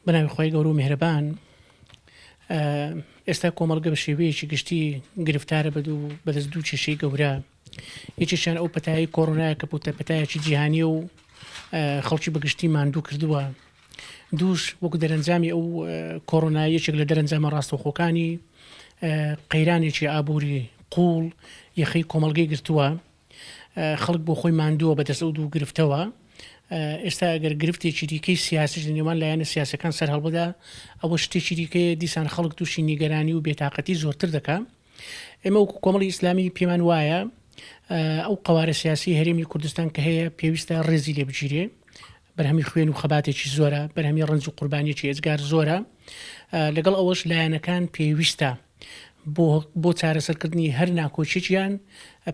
بەناوی خۆی گەورە و میهرەبان ئێستا کۆمەڵگە بە شێوەیەکی گشتی گرفتارە بەدەست دوو کێشەی گەورە یەکێکیان ئەو پەتایی کۆڕۆنایە کە بووتە پەتایەکی جیهانیە و خەڵکی بەگشتی ماندوو کردووە. دووش وەکو دەرەنجامی ئەو کۆڕۆنا یەکێک لە دەرەنجامە ڕاستەوخۆکانی قەیرانێکی ئابووری قوڵ یەخەی کۆمەڵگەی گرتووە. خەڵک بۆ خۆی ماندووە بەدەست ئەو دوو گرفتەوە. ئێستا ئەگەر گرفتێکی دیکەی سیاسیش نێوان لایەنە سیاسەکان سەر هەڵبدا ئەوە شتێکی دیکەیە دیسان خەڵک تووشی نیگەرانی و بێتاقەتی زۆرتر دەکا. ئێمە وەکو کۆمەڵی ئیسلامی پێمان وایە ئەو قوارە سیاسی هەرێمی کوردستان کە هەیە پێویستە ڕێزی لێ بگیرێ. بەرهەمی خوێن و خەباتێکی زۆرە، بەرهەمی ڕنج و قوربانیەکی ئێزگار زۆرە. لەگەڵ ئەوەش لایەنەکان پێویستە بۆ چارەسەرکردنی هەر ناکۆچێکیان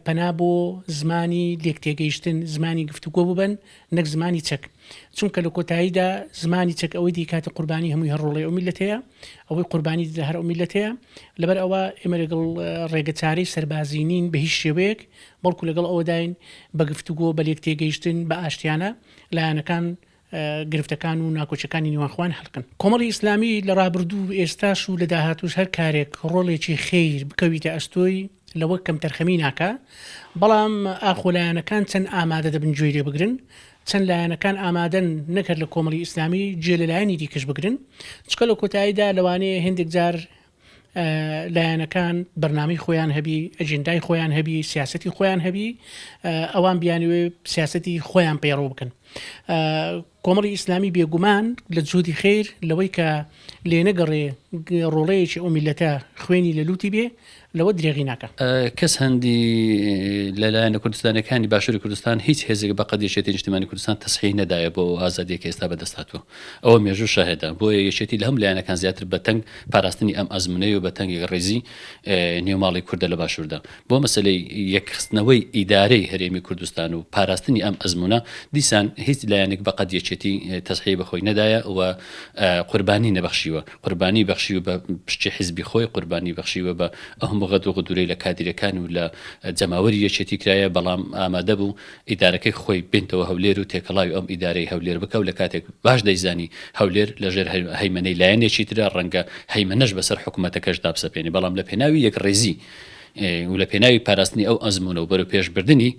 پەنا بۆ زمانی لێکتێگەیشتن، زمانی گفتوگۆ ببن نەک زمانی چەک، چونکە لە کۆتاییدا زمانی چەک ئەوەی دیکاتە قوربانی هەمووی هەر ڕۆڵی ئەو میلەتەیە، ئەوەی قوربانی دەدا هەر ئەو میلەتەیە. لەبەر ئەوە ئێمە لەگەڵ ڕێگەچارەی سەربازی نین بە هیچ شێوەیەک، بەڵکو لەگەڵ ئەوەداین بە گفتوگۆ بە لێکتێگەیشتن بە ئاشتیانە لایەنەکان گرفتەکان و ناکۆچەکانی نێوانخواان هەڵکن. کۆمەڵی ئیسلامی لە ڕابردوو ئێستاش و لە داهاتوش هەر کارێک ڕۆڵێکی خیر بکەویتە ئەستۆی لەوە کەم تەرخەمی ناکە، بەڵام ئاخۆلایەنەکان چەند ئامادە دەبن گوێی لێ بگرن، چەند لایەنەکان ئامادەن نەکرد لە کۆمەڵی ئیسلامی گوێ لە لایەنی دیکەش بگرن، چکە لە کۆتاییدا لەوانەیە هێندێک جار لایەنەکان بەرنامەی خۆیان هەبی، ئەجندای خۆیان هەبی، سیاسەتی خۆیان هەبی، ئەوان بیانوێ سیاسەتی خۆیان پەیڕۆ بکەن. کۆمەڵی ئیسلامی بێگومان لە جوودی خیر لەوەی کە لێنەگەڕێ ڕۆڵەیەکی ئەو میلەتە خوێنی لە لوتی بێ لەوە درێغی ناکە. کەس هەندی لەلایەنە کوردستانەکانی باشووری کوردستان هیچ هێزێک بە قەدیەتی نیشتیمانی کوردستان تەسخی نەدایە بۆ ئازادیەکە ئێستا بەدەستهاتووە. ئەوە مێژوو شاهێدە بۆیە یەکێتی لە هەم لایەنەکان زیاتر بەتەنگ پاراستنی ئەم ئەزمونەی و بەتەنگی ڕێزی نێوماڵی کوردە لە باشووردا بۆ مەسلەی یەکخستنەوەی ئیدارەی هەرێمی کوردستان و پاراستنی ئەم ئەزمونە دیسان هیچ لایەنێک بە قەدیەتی تەسخی بەخۆی نەدایە و قوربانی نەبەخشیوە، قوربانی بەخشیوە بە پشتی حیزبی خۆی، قوربانی بەخشیوە بە ئەهم بغەت و غدورەی لە کادیرەکان و لە جەماوەری یەکێتی کرایە، بەڵام ئامادە بوو ئیدارەکەی خۆی بێنتەوە هەولێر و تێکەڵاوی ئەم ئیدارەی هەولێر بکە و لە کاتێک باش دەیزانی هەولێر لەژێر هەیمەنەی لایەنێکی ترە ڕەنگە هەیمەنەش بەسەر حکوومەتەکەش دابسەپێنی، بەڵام لە پێناوی یەک ڕێزی و لە پێناوی پاراستنی ئەو ئەزمونە و بەرەو پێشبردننی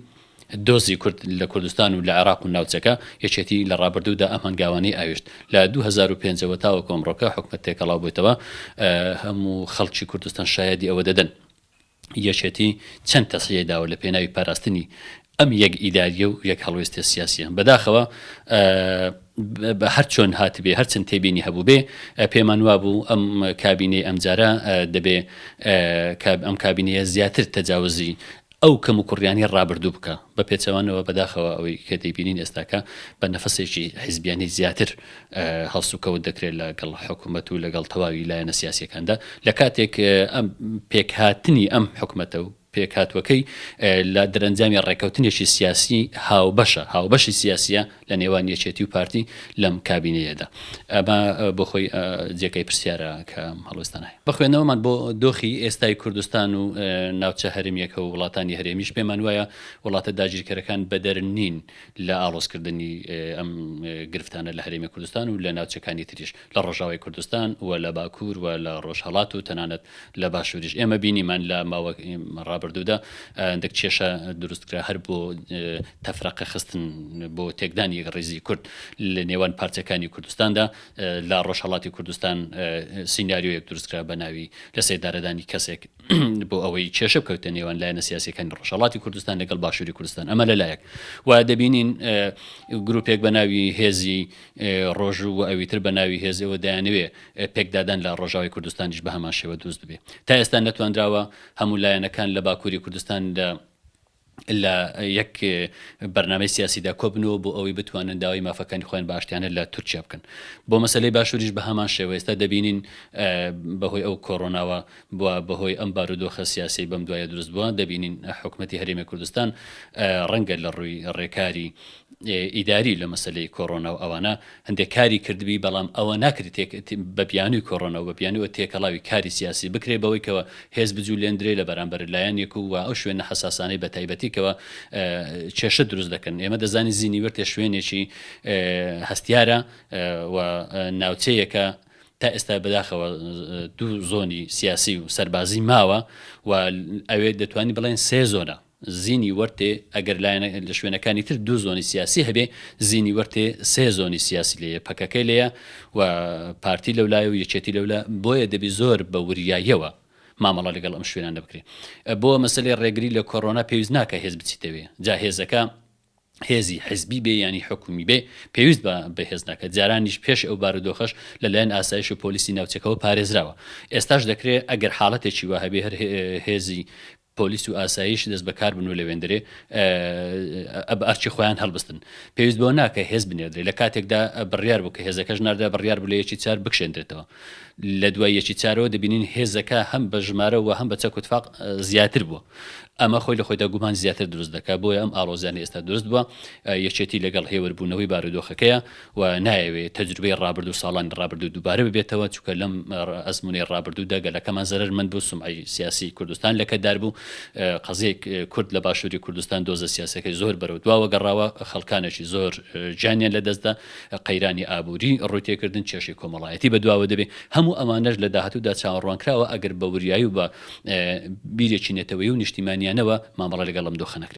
دۆزی کورد لە کوردستان و لە عێراق و ناوچەکە یەکێتی لە ڕابردوودا ئەم هەنگاوانەی ئاویشت. لە 2005 تاوە کۆمڕۆکە حکوومەت تێکەڵاو بوویتەوە، هەموو خەڵکی کوردستان شایەدی ئەوە دەدەن یەکێتی چەند تەسخیە داوە لە پێناوی پاراستنی ئەم یەک ئیداریە و یەک هەڵوێستی سیاسیە. بەداخەوە بە هەر چۆن هاتبێ هەرچەند تێبینی هەبوو بێ پێمان وابوو ئەم کابینەی ئەمجارە دەبێ ئەم کابینەیە زیاتر تەجاوزی ئەو کەم و کوڕیانی ڕابردوو بکە بە پێچەوانەوە. بەداخەوە ئەوەی کە دەیبینین ئێستاکە بە نەفەسێکی حیزبیانی زیاتر هەڵسوکەوت دەکرێت لەگەڵ حکوومەت و لەگەڵ تەواوی لایەنە سیاسیەکاندا لە کاتێک ئەم پێکهاتنی ئەم حکوومەتە و پێکهاتوەکەی لە دەرەنجامی ڕێکەوتنێکی سیاسی هاوبەشی سیاسیە لە نێوان یەکێتی و پارتی لەم کابینەیەدا. ئەمە بۆ خۆی جێگەی پرسیارە کە هەڵوێستانە بە خوێندنەوەمان بۆ دۆخی ئێستای کوردستان و ناوچە هەرێمیەکە و وڵاتانی هەرێمیش پێمان وایە وڵاتە داگیرکەرەکان بەدەرن نین لە ئاڵۆزکردنی ئەم گرفتانە لە هەرێمی کوردستان و لە ناوچەکانی تریش لە ڕۆژاوای کوردستان و لە باکوور و لە ڕۆژهەڵات و تەنانەت لە باشووریش. ئێمە بینیمان لە ماوە بردوودا دەک کێشە دروستکرا هەر بۆ تەفرەقە خستن بۆ تێکدانی ڕێزی کورد لە نێوان پارچەکانی کوردستاندا. لە ڕۆژهەڵاتی کوردستان سیناریۆیەک دروستکرا بە ناوی لە سێدارەدانی کەسێک بۆ ئەوەی کێشە بکەوتە نێوان لایەنە سیاسیەکانی ڕۆژهەڵاتی کوردستان لەگەڵ باشووری کوردستان. ئەمە لەلایەک و دەبینین گروپێک بە ناوی هێزی ڕۆژ و ئەویتر بە ناوی هێزەوە دایانوێ پێکدادان لە ڕۆژاوی کوردستانیش بە هەمان شێوە دروست بێ. تا ئێستا نەتوانراوە هەموو لایەنەکان لە باکووری کوردستان لە یەک بەرنامەی سیاسیدا کۆبنەوە بۆ ئەوەی بتوانن داوای مافەکانی خۆیان باشتیانە لە تورکیا بکەن. بۆ مەسلەی باشووریش بە هەمان شێوە ئێستا دەبینین بەهۆی ئەو کۆڕۆناوە بووە بەهۆی ئەم بارودۆخە سیاسی بەم دوایە دروست بووە، دەبینین حکوومەتی هەرێمی کوردستان ڕەنگە لە ڕووی ڕێکاری ئیداری لە مەسلەی کۆڕۆنا و ئەوانە هەندێک کاری کردبی بەڵام ئەوە ناکرێت بە بیانووی کۆڕۆنا و بە بیانوە تێکەڵاوی کاری سیاسی بکرێ بەوەیکەوە هێز بجوو لێندرێ لە بەرامبەر لایەنێک و ئەو شوێنە حساسانەی بە تایبەتیکەوە کێشە دروست دەکەن ئێمە دەزانی زیینی وەرتێ شوێنێکی هەستیارە و ناوچەیەکە تا ئێستا بەداخەوە دوو زۆنی سیاسی و سەربازی ماوە و ئەوێ دەتوانانی بڵێن سێ زۆنە زیینی وەرتێ ئەگەر لە شوێنەکانی تر دوو زۆنی سیاسی هەبێ زیینی وەرتێ سێ زۆنی سیاسی لێە پەکەکەی لەیە و پارتی لەولای و یەکێتی لەولە بۆیە دەبی زۆر بە وریاییەوە مامەڵە لەگەڵ ئەم شوێنان دەبکرێت بۆ مەسلەی ڕێگری لە کۆڕۆنا پێویست ناکە هێز بچیتەوێ جا هێزەکە هێزی حزبی بێ ینی حکومی بێ پێویست بە هێز ناکە جارانیش پێش ئەو بارودۆخەش لەلایەن ئاسایش و پۆلیسی ناوچەکەەوە پارێزراوە ئێستاش دەکرێت ئەگەر حاڵەتێکی وە هەبێ هەر هێزی پۆلیس و ئاسایش دەست بەکار بن و لەوێندرێ ئەرچی خۆیان هەڵبستن پێویست بۆ ناکە هێز بنێدرێت لە کاتێکدا بڕیار بوو کە هێزەکەش ناردا بڕیار بوو لە یەکی چار بکشێنرێتەوە لە دوای یەکی چارەوە دەبینین هێزەکە هەم بە ژمارە و هەم بە چەک و تفاق زیاتر بووە ئەمە خۆی لە خۆیدا گومان زیاتر دروست دەکات بۆیە ئەم ئاڵۆزیانی ئێستا دروست بووە یەکێتی لەگەڵ هێوەربوونەوەی بارودۆخەکەیە و نایەوێت تەجروبەی ڕابردوو ساڵان ڕابردوو دووبارە ببێتەوە چونکە لەم ئەزمونەی ڕابردوودا گەلەکەمان زەرمەند بوو سومعی سیاسی کوردستان لەکەدار بوو قەزەیەک کورد لە باشووری کوردستان دۆزە سیاسەکەی زۆر بەرەو دواوە گەڕاوە خەڵکانێکی زۆر جانیان لەدەستدا قەیرانی ئابووری ڕووتێکردن کێشی کۆمەڵایەتی بەدواوە دەبێت هەموو ئەمانەش لە داهاتوودا چاوەڕوانکراوە ئەگەر بە وریایی و بە بیرێکی نێتەوەی و نیشتیمانیانەوە مامەڵە لەگەڵ ئەم دۆخەنەکرێت